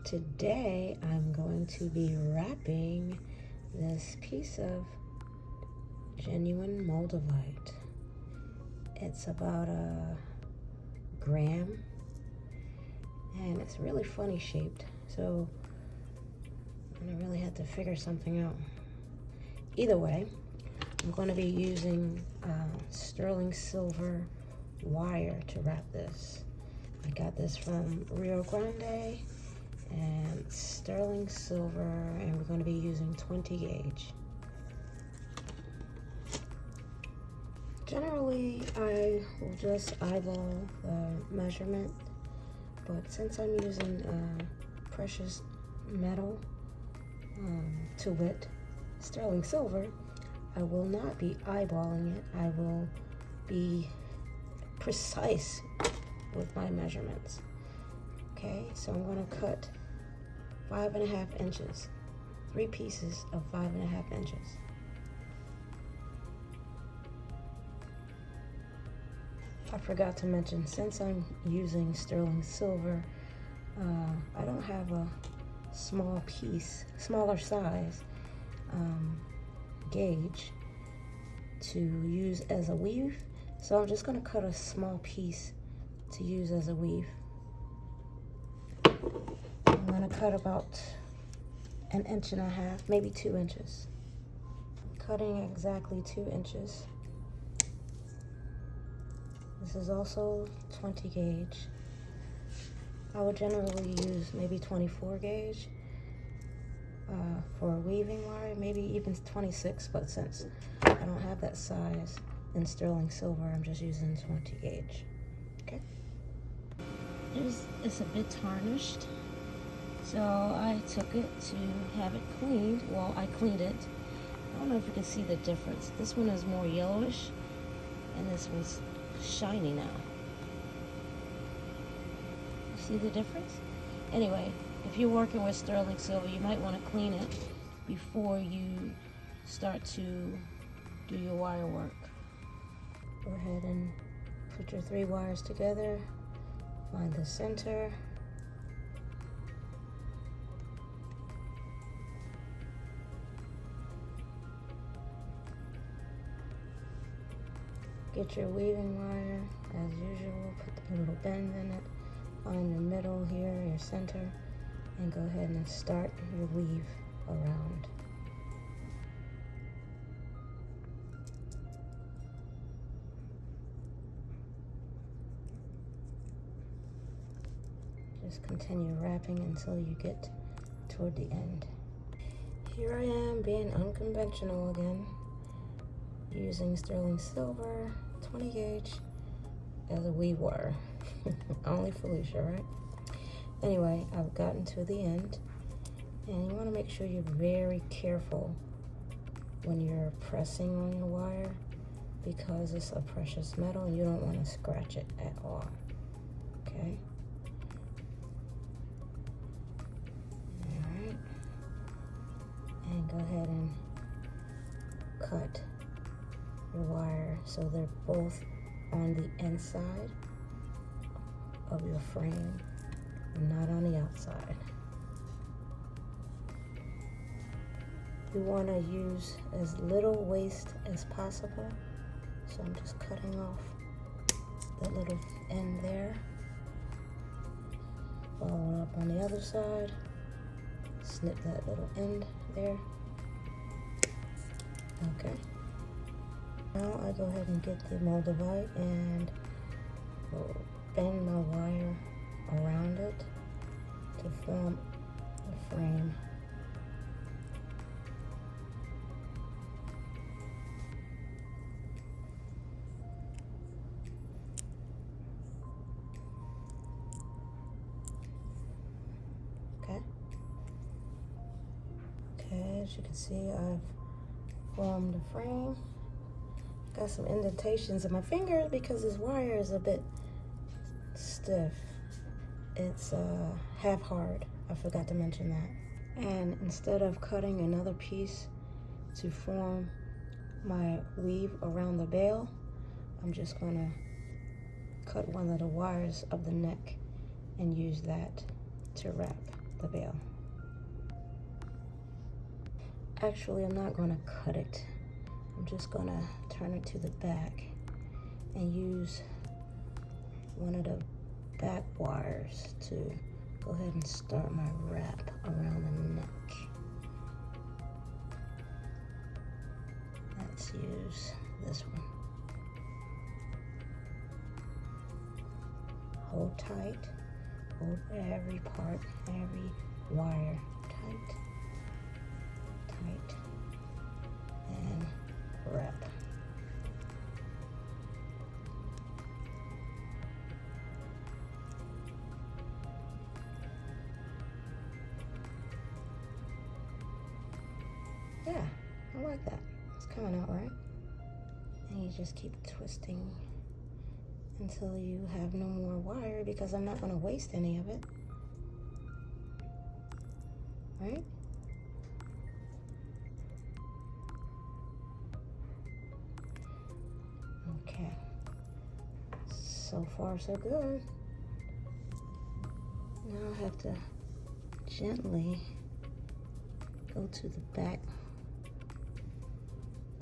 Today I'm going to be wrapping this piece of genuine Moldavite. It's about a gram and it's really funny shaped, so I'm gonna really have to figure something out. Either way, I'm going to be using sterling silver wire to wrap this. I got this from Rio Grande, and sterling silver, and we're going to be using 20 gauge. Generally, I will just eyeball the measurement, but since I'm using precious metal, to wit, sterling silver, I will not be eyeballing it. I will be precise with my measurements. Okay, so I'm going to cut 5.5 inches, 3 pieces of 5.5 inches. I forgot to mention, since I'm using sterling silver, I don't have a smaller size gauge to use as a weave, so I'm just going to cut a small piece to use as a weave. I'm going to cut about 1.5 inches, maybe 2 inches. Cutting exactly 2 inches. This is also 20 gauge. I would generally use maybe 24 gauge for a weaving wire, maybe even 26, but since I don't have that size in sterling silver, I'm just using 20 gauge. Okay. It's a bit tarnished, so I took it to have it cleaned. Well, I cleaned it. I don't know if you can see the difference. This one is more yellowish, and this one's shiny now. See the difference? Anyway, if you're working with sterling silver, you might want to clean it before you start to do your wire work. Go ahead and put your 3 wires together. Find the center. Get your weaving wire, as usual, put a little bend in it. Find your middle here, your center, and go ahead and start your weave around. Just continue wrapping until you get toward the end. Here I am being unconventional again, using sterling silver 20 gauge as a weave wire. Only Felicia, right? Anyway, I've gotten to the end, and you want to make sure you're very careful when you're pressing on your wire, because it's a precious metal and you don't want to scratch it at all. Okay? Alright. And go ahead and cut your wire so they're both on the inside of your frame and not on the outside. You want to use as little waste as possible, so I'm just cutting off that little end there. Follow up on the other side, snip that little end there. Okay. Now I go ahead and get the Moldavite and bend my wire around it to form the frame. Okay. Okay, as you can see, I've formed the frame. Got some indentations in my fingers because this wire is a bit stiff. It's half hard. I forgot to mention that. And instead of cutting another piece to form my weave around the bail, I'm just gonna cut one of the wires of the neck and use that to wrap. the bail. Actually, I'm not going to cut it. I'm just going to turn it to the back and use one of the back wires to go ahead and start my wrap around the neck. Let's use this one. Hold tight, hold every part, every wire tight, tight, and wrap. Yeah, I like that. It's coming out right. And you just keep twisting until you have no more wire, because I'm not going to waste any of it. Right? Okay. So far, so good. Now I have to gently go to the back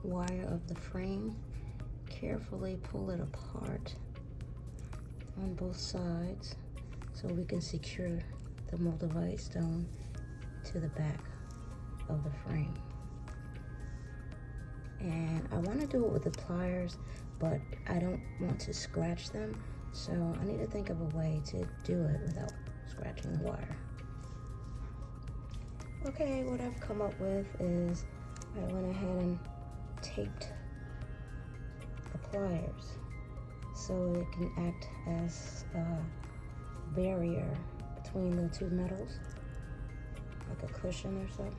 wire of the frame, carefully pull it apart on both sides so we can secure the Moldavite stone to the back of the frame. And I want to do it with the pliers, but I don't want to scratch them, so I need to think of a way to do it without scratching the wire. Okay, what I've come up with is I went ahead and taped the pliers so it can act as a barrier between the two metals, like a cushion or so.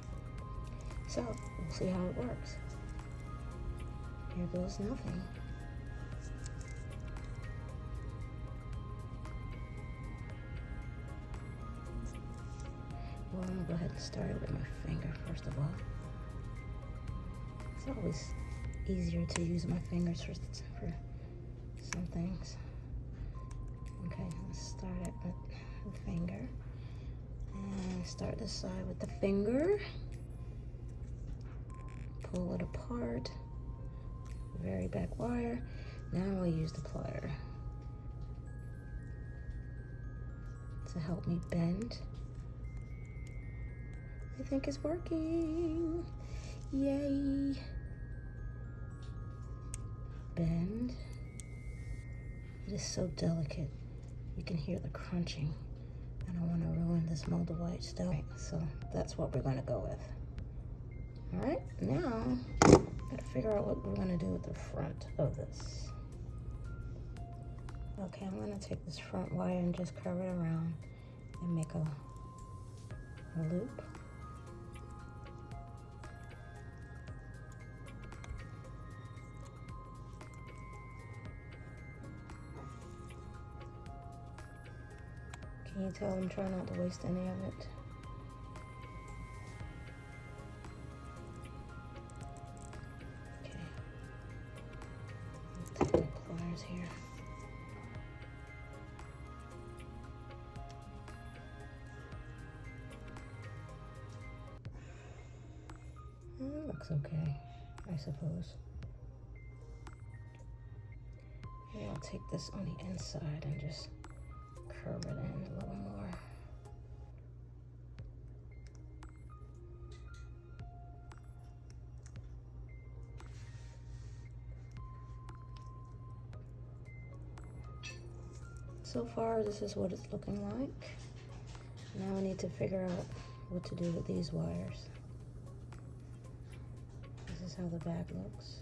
So we'll see how it works. Here goes nothing. Well, I'm gonna go ahead and start it with my finger first of all. It's always easier to use my fingers for some things. Okay, let's start it with the finger. And start this side with the finger. Pull it apart. Very back wire. Now I'll use the plier to help me bend. I think it's working. Yay. Bend. It is so delicate. You can hear the crunching. I don't want to ruin this Moldavite stone. So that's what we're going to go with. All right, now gotta figure out what we're going to do with the front of this. Okay, I'm going to take this front wire and just curve it around and make a loop. Can you tell I'm trying not to waste any of it? Okay. I'll take my pliers here. It looks okay, I suppose. Maybe I'll take this on the inside and just curve it in a little more. So far, this is what it's looking like. Now I need to figure out what to do with these wires. This is how the back looks.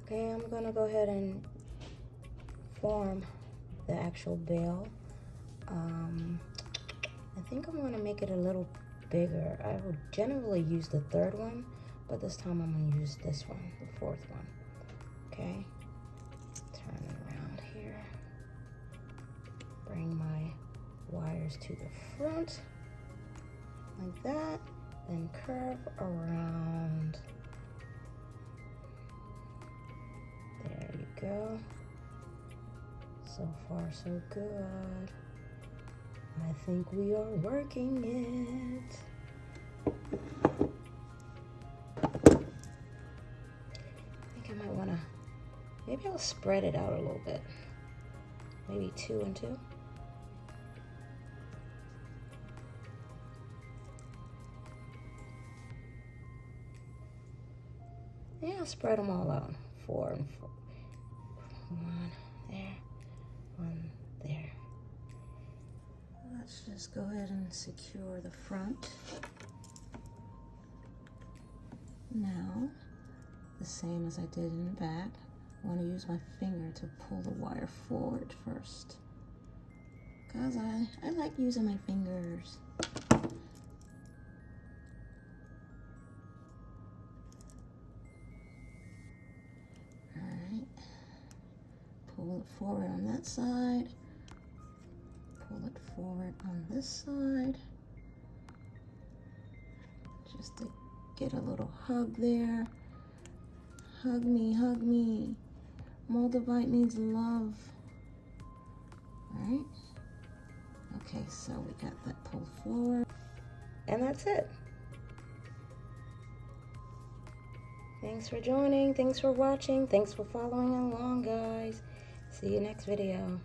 Okay, I'm gonna go ahead and form the actual bail. I think I'm gonna make it a little bigger. I would generally use the third one, but this time I'm gonna use this one, the fourth one. Okay, turn it around here. Bring my wires to the front, like that, then curve around. There you go. So far, so good. I think we are working it. I think I might want to, maybe I'll spread it out a little bit. Maybe 2 and 2. Yeah, I'll spread them all out. 4 and 4. 1 there, 1 there. Let's just go ahead and secure the front. Now, the same as I did in the back, I want to use my finger to pull the wire forward first, because I like using my fingers. Alright, pull it forward on that side, pull it forward on this side, just to get a little hug there. Hug me, hug me. Moldavite needs love. Alright. Okay, so we got that pulled forward. And that's it. Thanks for joining. Thanks for watching. Thanks for following along, guys. See you next video.